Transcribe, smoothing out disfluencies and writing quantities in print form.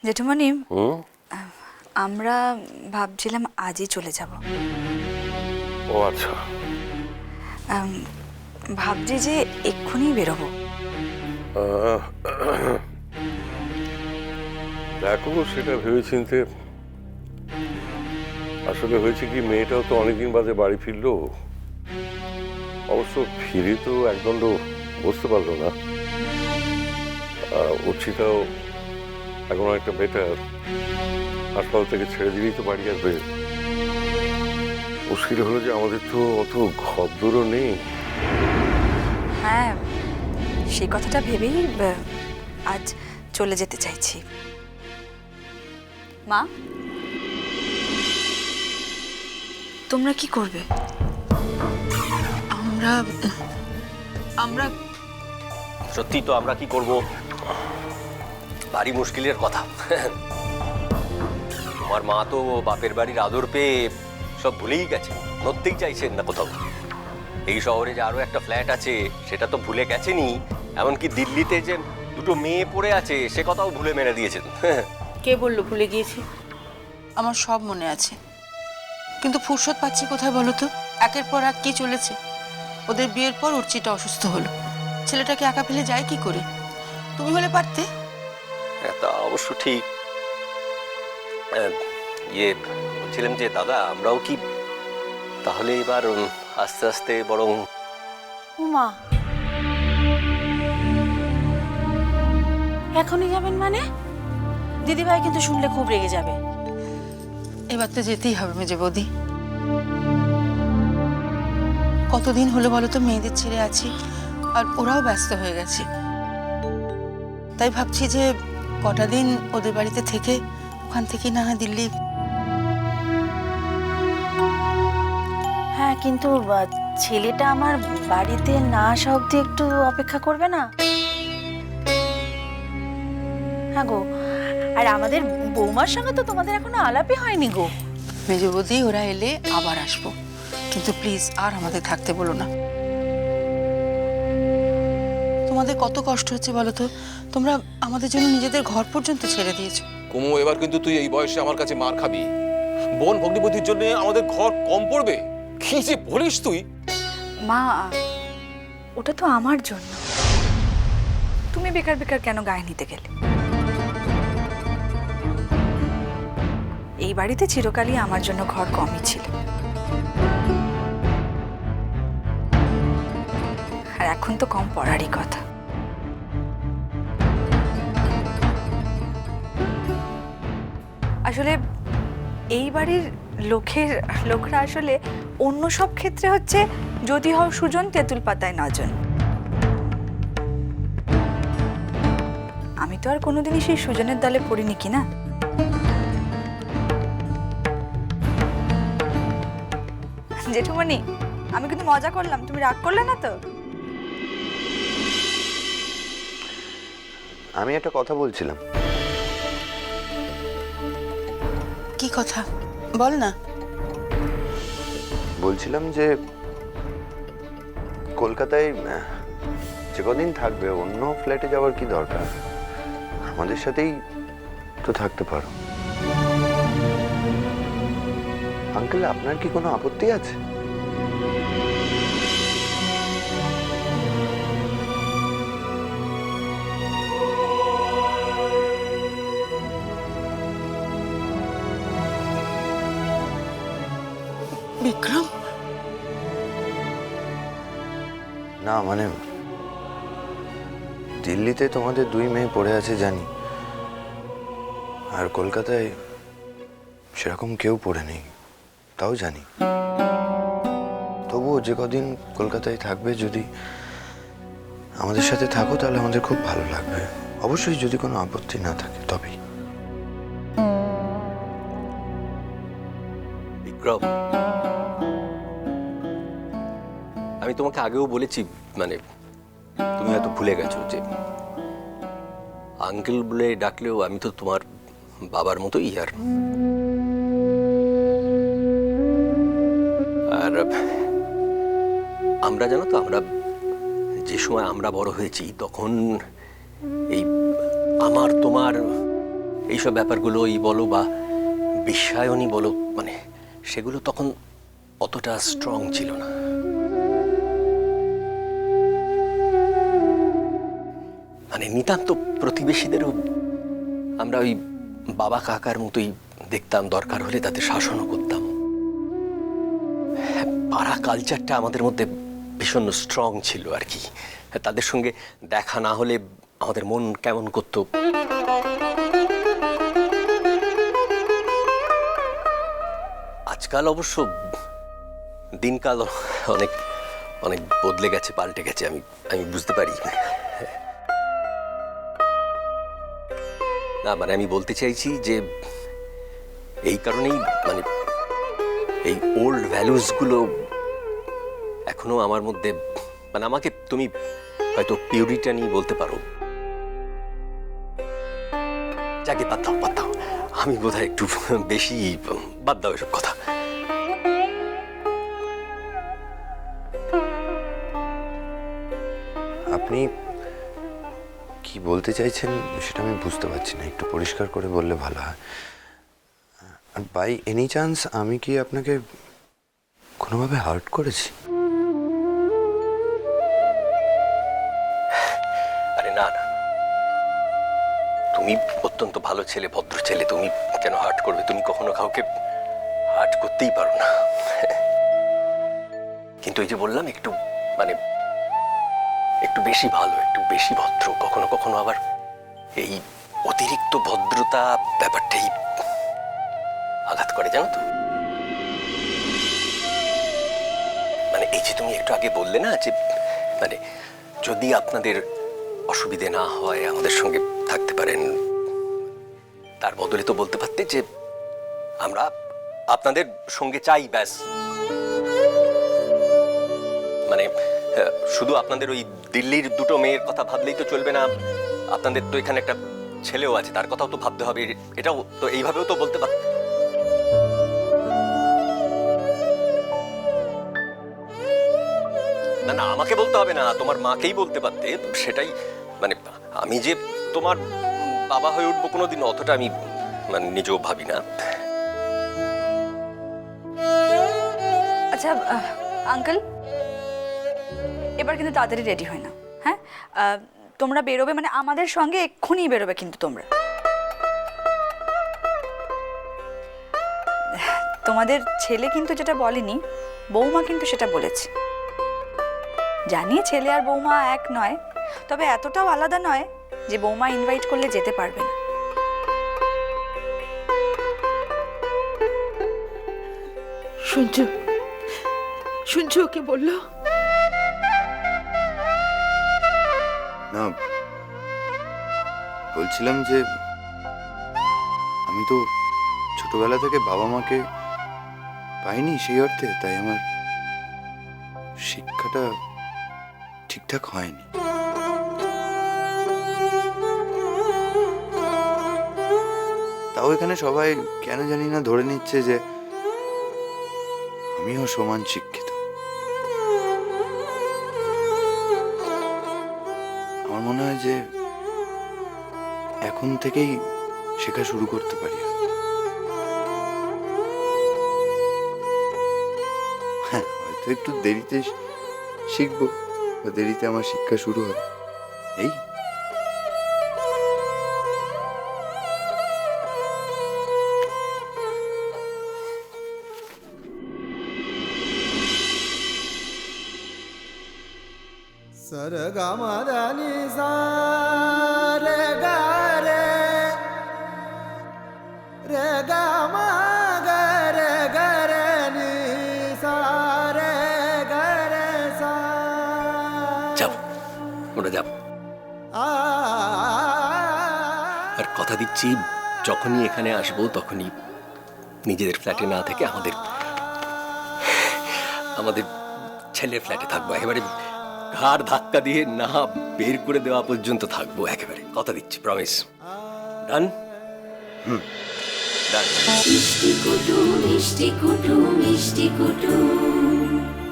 জেঠুমনি, আমরা ভাবছিলাম আজই চলে যাব। ও আচ্ছা। ভাবছি যে এক্ষুনি বেরোবো। দেখো, সেটা ভেবেচিন্তে আসলে হয়েছে কি, মেয়েটাও তো অনেকদিন বাদে বাড়ি ফিরলো। অবশ্য ফিরে তো একদণ্ড বসতে পারলো না। উচ্ছিতাও এখন অনেকটা বেটার। হাসপাতাল থেকে ছেড়ে দিলেই তো বাড়ি আসবে। মুশকিল হলো যে আমাদের তো অত ঘরদোরও নেই। হ্যাঁ, সেই কথাটা ভেবেই আজ চলে যেতে চাইছি। মা, তোমরা কি করবে? আমরা আমরা সত্যি তো আমরা কি করব, ভারী মুশকিলের কথা। তোমার মা তো বাপের বাড়ির আদর পেয়ে সব ভুলেই গেছে, নড়তেই চাইছেন না কোথাও। এই শহরে যে আরো একটা ফ্ল্যাট আছে সেটা তো ভুলে গেছেনি, এমনকি দিল্লিতে যে দুটো মেয়ে পড়ে আছে সে কথাও ভুলে মেরে দিয়েছেন। কে বললো ভুলে গিয়েছি? আমার সব মনে আছে, কিন্তু ফুরসত পাচ্ছি কোথায় বলো তো? একের পর এক কি চলেছে। ওদের বিয়ের পর উর্চিটা অসুস্থ হলো, ছেলেটাকে একা ফেলে যায় কি করে? তুমি হলে পারতে। তা অবশ্য ঠিক। বলছিলাম যে দাদা, আমরাও কি তাহলে এবার আস্তে আস্তে বরং... উমা, এখনই যাবেন মানে? দিদিভাই কিন্তু শুনলে খুব রেগে যাবে। এবার তো যেতেই হবে মেজে বৌদি। কতদিন হলো বলো তো মেয়েদের ছেড়ে আছি, আর ওরাও ব্যস্ত হয়ে গেছে। তাই ভাবছি যে কটা দিন ওদের বাড়িতে থেকে ওখান থেকে না হয় দিল্লি। হ্যাঁ, কিন্তু ছেলেটা আমার বাড়িতে না আসা অবধি একটু অপেক্ষা করবে না? হ্যাঁ গো, আর আমাদের বৌমার সঙ্গে তো তোমাদের এখনো আলাপই হয়নি গো। মেজে বৌদি, ওরা এলে আবার আসবো, কিন্তু প্লিজ আর আমাদের থাকতে বলো না। তোমাদের কত কষ্ট হচ্ছে বলো তো? তোমরা আমাদের জন্য নিজেদের ঘর পর্যন্ত ছেড়ে দিয়েছো। কুমু, এবার কিন্তু তুই এই বয়সে আমার কাছে মার খাবি। বোন ভগ্নিপতির জন্য আমাদের ঘর কম পড়বে? কি যে বলিস তুই! মা, ওটা তো আমার জন্য। তুমি বেকার বেকার কেন গায়ে নিতে গেলে? এই বাড়িতে চিরকালই আমার জন্য ঘর কমই ছিল, আর এখন তো কম পড়ারই কথা। আসলে এই বাড়ির লোকরা আসলে অন্য সব ক্ষেত্রে হচ্ছে যদি হও সুজন, তেঁতুল পাতায় নজন। আমি তো আর কোনোদিনই সেই সুজনের দলে পড়িনি, কি না? জেঠুমনি, আমি কিন্তু মজা করলাম, তুমি রাগ করলে না তো? আমি একটা কথা বলছিলাম। কি কথা বল না। বলছিলাম যে কলকাতায় যে কদিন থাকবে অন্য ফ্ল্যাটে যাওয়ার কি দরকার? আমাদের সাথেই তো থাকতে পারো। আঙ্কেল, আপনার কি কোনো আপত্তি আছে? বিক্রম, না মানে, দিল্লিতে তোমাদের দুই মেয়ে পড়ে আছে জানি, আর কলকাতায় সেরকম কেউ পড়ে নেই তাও জানি। তবুও যে কদিন কলকাতায় থাকবে, যদি আমাদের সাথে থাকো তাহলে আমাদের খুব ভালো লাগবে। অবশ্যই যদি কোনো আপত্তি না থাকে তবেই। বিক্রম, আমি তোমাকে আগেও বলেছি, মানে তুমি হয়তো ভুলে গেছো যে আঙ্কেল বলে ডাকলেও আমি তো তোমার বাবার মতোই। আর আমরা জানো তো, আমরা যে সময় আমরা বড় হয়েছি তখন এই আমার তোমার এইসব ব্যাপারগুলোই বলো বা বিশ্বায়নই বলো, মানে সেগুলো তখন অতটা স্ট্রং ছিল না। মানে নিতান্ত প্রতিবেশীদেরও আমরা ওই বাবা কাকার মতোই দেখতাম, দরকার হলে তাদের শাসনও করতাম। পাড়া কালচারটা আমাদের মধ্যে ভীষণ স্ট্রং ছিল আর কি। তাদের সঙ্গে দেখা না হলে আমাদের মন কেমন করতো। আজকাল অবশ্য দিনকাল অনেক অনেক বদলে গেছে, পাল্টে গেছে, আমি বুঝতে পারি। না মানে আমি বলতে চাইছি যে এই কারণেই মানে এই ওল্ড ভ্যালুসগুলো এখনো আমার মধ্যে, মানে আমাকে তুমি হয়তো পিউরিটানি বলতে পারো। যাকে বাদ দাও, আমি বোধহয় একটু বেশি, বাদ দাও এসব কথা। আপনি কি বলতে চাইছেন সেটা আমি বুঝতে পারছি না, একটু পরিষ্কার করে বললে ভালো হয়। আর বাই এনি চান্স আমি কি আপনাকে কোনোভাবে হার্ট করেছি? আরে না না, তুমি অত্যন্ত ভালো ছেলে, ভদ্র ছেলে, তুমি কেন হার্ট করবে? তুমি কখনো কাউকে হার্ট করতেই পারো না। কিন্তু এই যে বললাম, একটু মানে একটু বেশি ভালো, একটু বেশি ভদ্র, কখনো কখনো আবার এই অতিরিক্ত ভদ্রতা ব্যাপারটাই আঘাত করে, জানো তো। মানে এই যে তুমি একটু আগে বললে না যে মানে যদি আপনাদের অসুবিধে না হয় আমাদের সঙ্গে থাকতে পারেন, তার বদলে তো বলতে পারতে যে আমরা আপনাদের সঙ্গে চাই, ব্যাস। মানে শুধু আপনাদের ওই দিল্লির দুটো মেয়ের কথা ভাবলেই তো চলবে না, আপনাদের তো এখানে একটা ছেলেও আছে, তার কথাও তো ভাবতে হবে। এটাও তো এইভাবেও তো বলতে পারতে। না না, আমাকে বলতে হবে না, তোমার মাকেই বলতে পারতে। সেটাই মানে আমি যে তোমার বাবা হয়ে উঠবো কোনোদিন, অতটা আমি মানে নিজেও ভাবি না। আচ্ছা আঙ্কেল, এবার কিন্তু তাড়াতাড়ি রেডি হয় না, হ্যাঁ? তোমরা বেরোবে মানে আমাদের সঙ্গে এক্ষুনি বেরোবে কিন্তু তোমরা। তোমাদের ছেলে কিন্তু যেটা বলেনি, বৌমা কিন্তু সেটা বলেছে। জানি ছেলে আর বৌমা এক নয়, তবে এতটাও আলাদা নয় যে বৌমা ইনভাইট করলে যেতে পারবে না। শুনছো ওকে বললো? না, বলছিলাম যে আমি তো ছোটবেলা থেকে বাবা মাকে পাইনি সেই অর্থে, তাই আমার শিক্ষাটা ঠিকঠাক হয়নি। তাও এখানে সবাই কেন জানি না ধরে নিচ্ছে যে আমিও সমান শিক্ষিত। আমার মনে হয় যে এখন থেকেই শেখা শুরু করতে পারি। হ্যাঁ, হয়তো একটু দেরিতে শিখবো বা দেরিতে আমার শিক্ষা শুরু হবে, এই। सरगमदनि सा रे गा रे रे गा मा गा रे नि सा रे गा रे सा। যাও, ওরা যাও। আর কথা দিচ্ছি, যখনই এখানে আসবো তখনই নিজেদের ফ্ল্যাটে না থেকে আমাদের ছেলের ফ্ল্যাটে থাকবো। একেবারে ঘাড় ধাক্কা দিয়ে না বের করে দেওয়া পর্যন্ত থাকবো, একেবারে কথা দিচ্ছি, প্রমিস। ডান? ডান। মিষ্টি কুটু মিষ্টি কুটু মিষ্টি কুটু।